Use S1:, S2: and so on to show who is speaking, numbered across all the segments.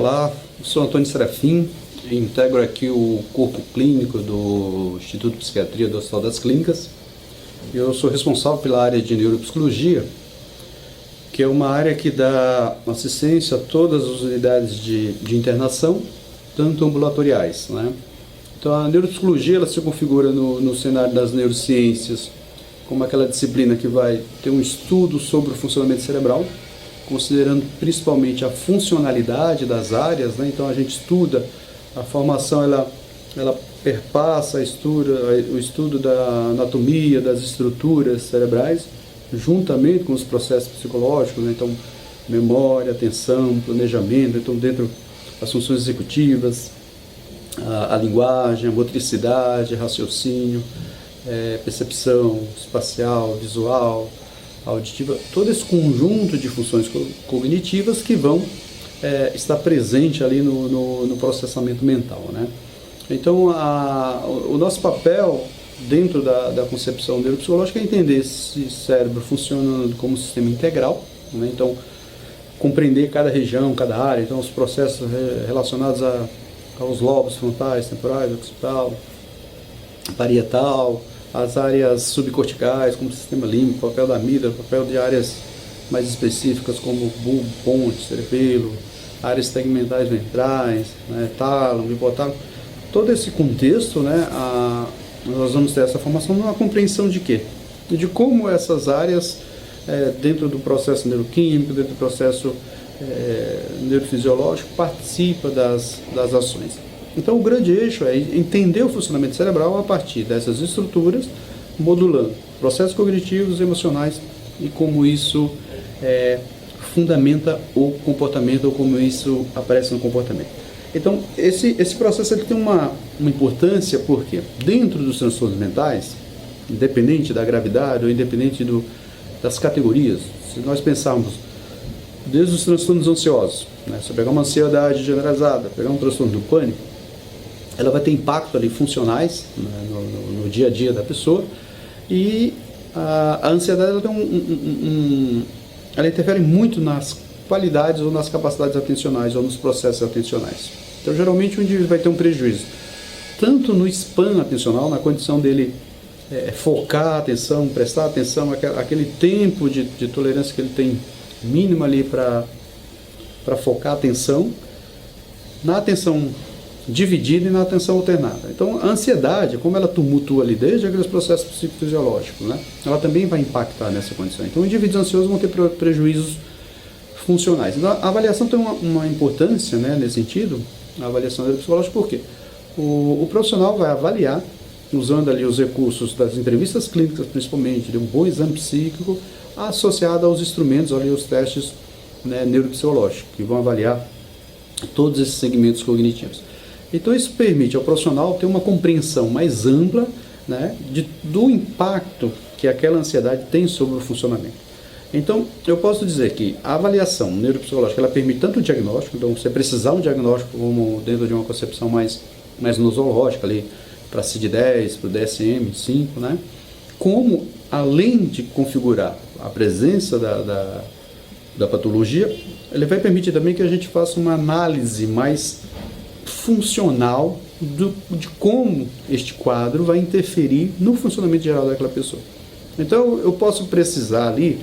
S1: Olá, eu sou Antônio Serafim, integro aqui o corpo clínico do Instituto de Psiquiatria do Hospital das Clínicas. Eu sou responsável pela área de neuropsicologia, que é uma área que dá assistência a todas as unidades de internação, tanto ambulatoriais, né? Então a neuropsicologia ela se configura no cenário das neurociências como aquela disciplina que vai ter um estudo sobre o funcionamento cerebral, considerando principalmente a funcionalidade das áreas, né? Então a gente estuda a formação, ela perpassa o estudo da anatomia, das estruturas cerebrais, juntamente com os processos psicológicos, né? Então memória, atenção, planejamento, então dentro das funções executivas, a linguagem, a motricidade, raciocínio, percepção espacial, visual, auditiva, todo esse conjunto de funções cognitivas que vão estar presente ali no processamento mental, né? Então, o nosso papel dentro da concepção neuropsicológica é entender esse cérebro funcionando como um sistema integral, né? Então, compreender cada região, cada área, então os processos relacionados aos lobos frontais, temporais, occipital, parietal, as áreas subcorticais, como o sistema límbico, o papel da amígdala, o papel de áreas mais específicas como bulbo, ponte, cerebelo, áreas tegmentais ventrais, né, tálamo, hipotálamo. Todo esse contexto, né, nós vamos ter essa formação numa compreensão de quê? De como essas áreas, dentro do processo neuroquímico, dentro do processo neurofisiológico, participam das ações. Então, o grande eixo é entender o funcionamento cerebral a partir dessas estruturas, modulando processos cognitivos, emocionais e como isso fundamenta o comportamento ou como isso aparece no comportamento. Então, esse processo ele tem uma importância porque dentro dos transtornos mentais, independente da gravidade ou independente das categorias, se nós pensarmos desde os transtornos ansiosos, né, se eu pegar uma ansiedade generalizada, pegar um transtorno do pânico, ela vai ter impacto ali funcionais, né, no dia a dia da pessoa, e a ansiedade ela tem ela interfere muito nas qualidades ou nas capacidades atencionais ou nos processos atencionais. Então, geralmente, o indivíduo vai ter um prejuízo, tanto no span atencional, na condição dele focar a atenção, prestar atenção, aquele tempo de tolerância que ele tem mínimo ali para focar a atenção, na atenção dividida e na atenção alternada. Então, a ansiedade, como ela tumultua ali desde aqueles processos psicofisiológicos, né, ela também vai impactar nessa condição. Então, indivíduos ansiosos vão ter prejuízos funcionais. Então, a avaliação tem uma importância, né, nesse sentido, a avaliação neuropsicológica, porque o profissional vai avaliar, usando ali os recursos das entrevistas clínicas, principalmente, de um bom exame psíquico, associado aos instrumentos, ali, os testes, né, neuropsicológicos, que vão avaliar todos esses segmentos cognitivos. Então, isso permite ao profissional ter uma compreensão mais ampla, né, do impacto que aquela ansiedade tem sobre o funcionamento. Então, eu posso dizer que a avaliação neuropsicológica ela permite tanto o diagnóstico, então você precisar um diagnóstico como dentro de uma concepção mais nosológica, ali, para CID-10, para o DSM-5, né, como, além de configurar a presença da patologia, ele vai permitir também que a gente faça uma análise mais funcional de como este quadro vai interferir no funcionamento geral daquela pessoa. Então, eu posso precisar ali,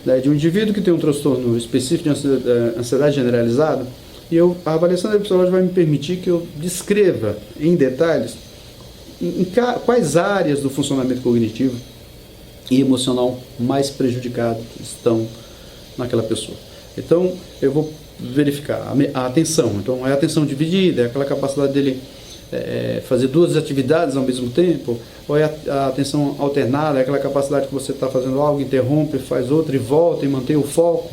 S1: né, de um indivíduo que tem um transtorno específico de ansiedade generalizada, e a avaliação neuropsicológica vai me permitir que eu descreva em detalhes quais áreas do funcionamento cognitivo e emocional mais prejudicadas estão naquela pessoa. Então, eu vou verificar a atenção. Então, é a atenção dividida, é aquela capacidade dele fazer duas atividades ao mesmo tempo, ou é a atenção alternada, é aquela capacidade que você está fazendo algo, interrompe, faz outra e volta e mantém o foco,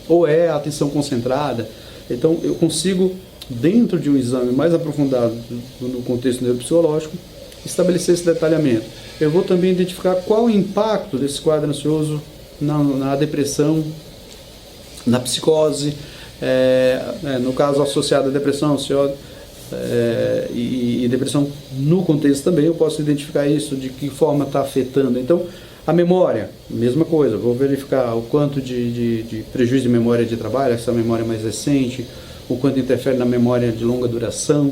S1: ou é a atenção concentrada. Então, eu consigo, dentro de um exame mais aprofundado no contexto neuropsicológico, estabelecer esse detalhamento. Eu vou também identificar qual o impacto desse quadro ansioso na depressão, na psicose, no caso associado à depressão, e depressão no contexto também, eu posso identificar isso, de que forma está afetando. Então, a memória, mesma coisa, vou verificar o quanto de prejuízo de memória de trabalho, essa memória mais recente, o quanto interfere na memória de longa duração.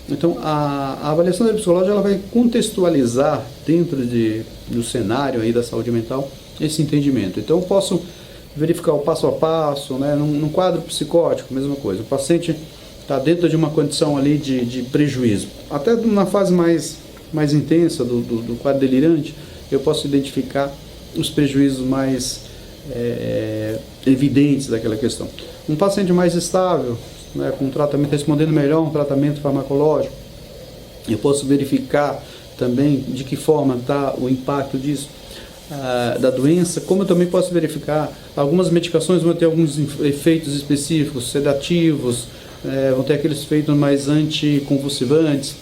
S1: Então, a avaliação neuropsicológica ela vai contextualizar dentro do cenário aí da saúde mental esse entendimento. Então, eu posso verificar o passo a passo, né? Num quadro psicótico, mesma coisa. O paciente está dentro de uma condição ali de prejuízo. Até na fase mais intensa do quadro delirante, eu posso identificar os prejuízos mais evidentes daquela questão. Um paciente mais estável, né, com um tratamento respondendo melhor, um tratamento farmacológico, eu posso verificar também de que forma está o impacto disso, da doença, como eu também posso verificar, algumas medicações vão ter alguns efeitos específicos, sedativos, vão ter aqueles efeitos mais anticonvulsivantes,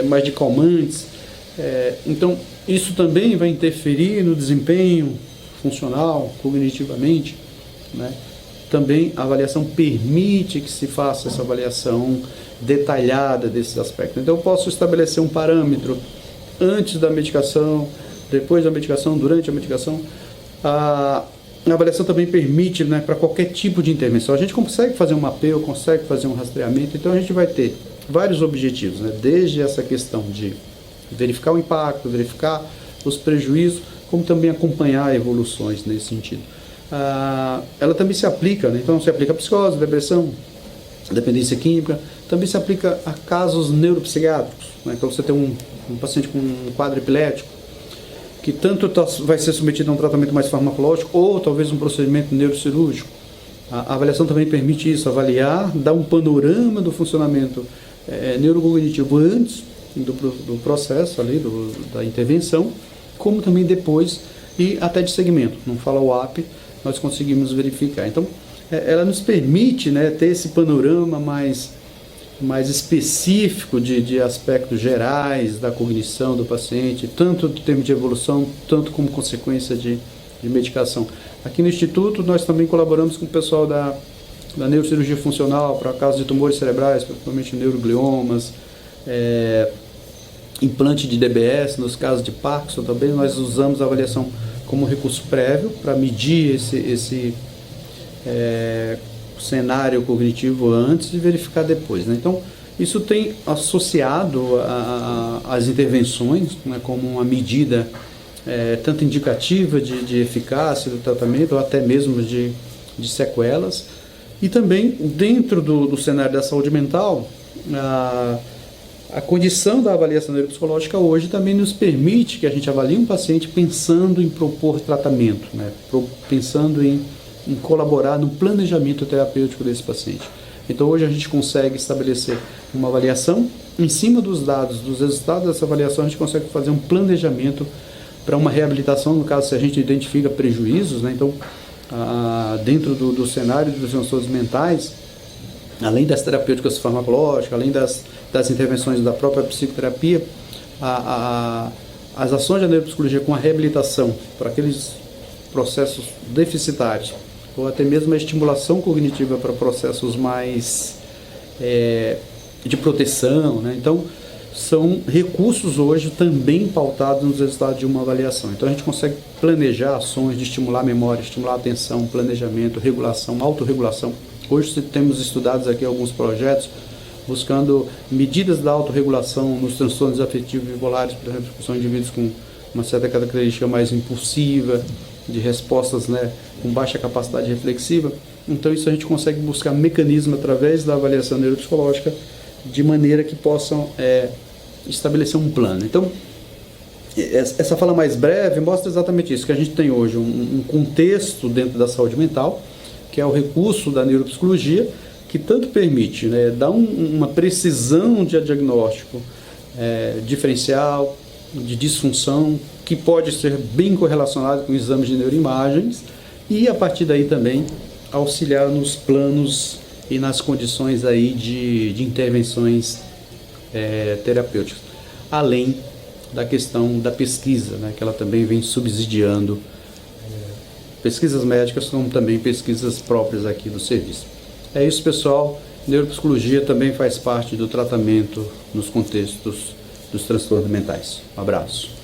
S1: mais de calmantes, então isso também vai interferir no desempenho funcional, cognitivamente, né? Também a avaliação permite que se faça essa avaliação detalhada desses aspectos. Então eu posso estabelecer um parâmetro antes da medicação, depois da medicação, durante a medicação. A avaliação também permite, né, para qualquer tipo de intervenção. A gente consegue fazer um mapeio, consegue fazer um rastreamento, então a gente vai ter vários objetivos, né? Desde essa questão de verificar o impacto, verificar os prejuízos, como também acompanhar evoluções nesse sentido. Ela também se aplica, né? Então se aplica a psicose, depressão, dependência química, também se aplica a casos neuropsiquiátricos, né? Então você tem um paciente com um quadro epilético, que tanto vai ser submetido a um tratamento mais farmacológico ou talvez um procedimento neurocirúrgico. A avaliação também permite isso, avaliar, dar um panorama do funcionamento neurocognitivo antes do processo ali, da intervenção, como também depois e até de segmento. No follow-up nós conseguimos verificar. Então, ela nos permite, né, ter esse panorama mais específico de aspectos gerais da cognição do paciente, tanto em termos de evolução, tanto como consequência de medicação. Aqui no Instituto nós também colaboramos com o pessoal da neurocirurgia funcional para casos de tumores cerebrais, principalmente neurogliomas, implante de DBS, nos casos de Parkinson também, nós usamos a avaliação como recurso prévio para medir esse cenário cognitivo antes e verificar depois, né? Então, isso tem associado às intervenções, né, como uma medida tanto indicativa de eficácia do tratamento, ou até mesmo de sequelas. E também, dentro do cenário da saúde mental, a condição da avaliação neuropsicológica hoje também nos permite que a gente avalie um paciente pensando em propor tratamento, né? Pensando em colaborar no planejamento terapêutico desse paciente. Então hoje a gente consegue estabelecer uma avaliação, em cima dos dados, dos resultados dessa avaliação, a gente consegue fazer um planejamento para uma reabilitação, no caso se a gente identifica prejuízos, né? Então dentro do cenário dos transtornos mentais, além das terapêuticas farmacológicas, além das intervenções da própria psicoterapia, as ações da neuropsicologia com a reabilitação para aqueles processos deficitários, ou até mesmo a estimulação cognitiva para processos mais de proteção, né? Então, são recursos hoje também pautados nos resultados de uma avaliação. Então, a gente consegue planejar ações de estimular a memória, estimular a atenção, planejamento, regulação, autorregulação. Hoje temos estudados aqui alguns projetos buscando medidas da autorregulação nos transtornos afetivos bipolares, por exemplo, que são indivíduos com uma certa característica mais impulsiva, de respostas, né, com baixa capacidade reflexiva. Então isso a gente consegue buscar mecanismos através da avaliação neuropsicológica de maneira que possam estabelecer um plano. Então, essa fala mais breve mostra exatamente isso, que a gente tem hoje um contexto dentro da saúde mental, que é o recurso da neuropsicologia, que tanto permite, né, dar uma precisão de diagnóstico diferencial, de disfunção, que pode ser bem correlacionado com exames de neuroimagens, e a partir daí também auxiliar nos planos e nas condições aí de intervenções terapêuticas, além da questão da pesquisa, né, que ela também vem subsidiando pesquisas médicas, como também pesquisas próprias aqui do serviço. É isso, pessoal. Neuropsicologia também faz parte do tratamento nos contextos dos transtornos mentais. Um abraço.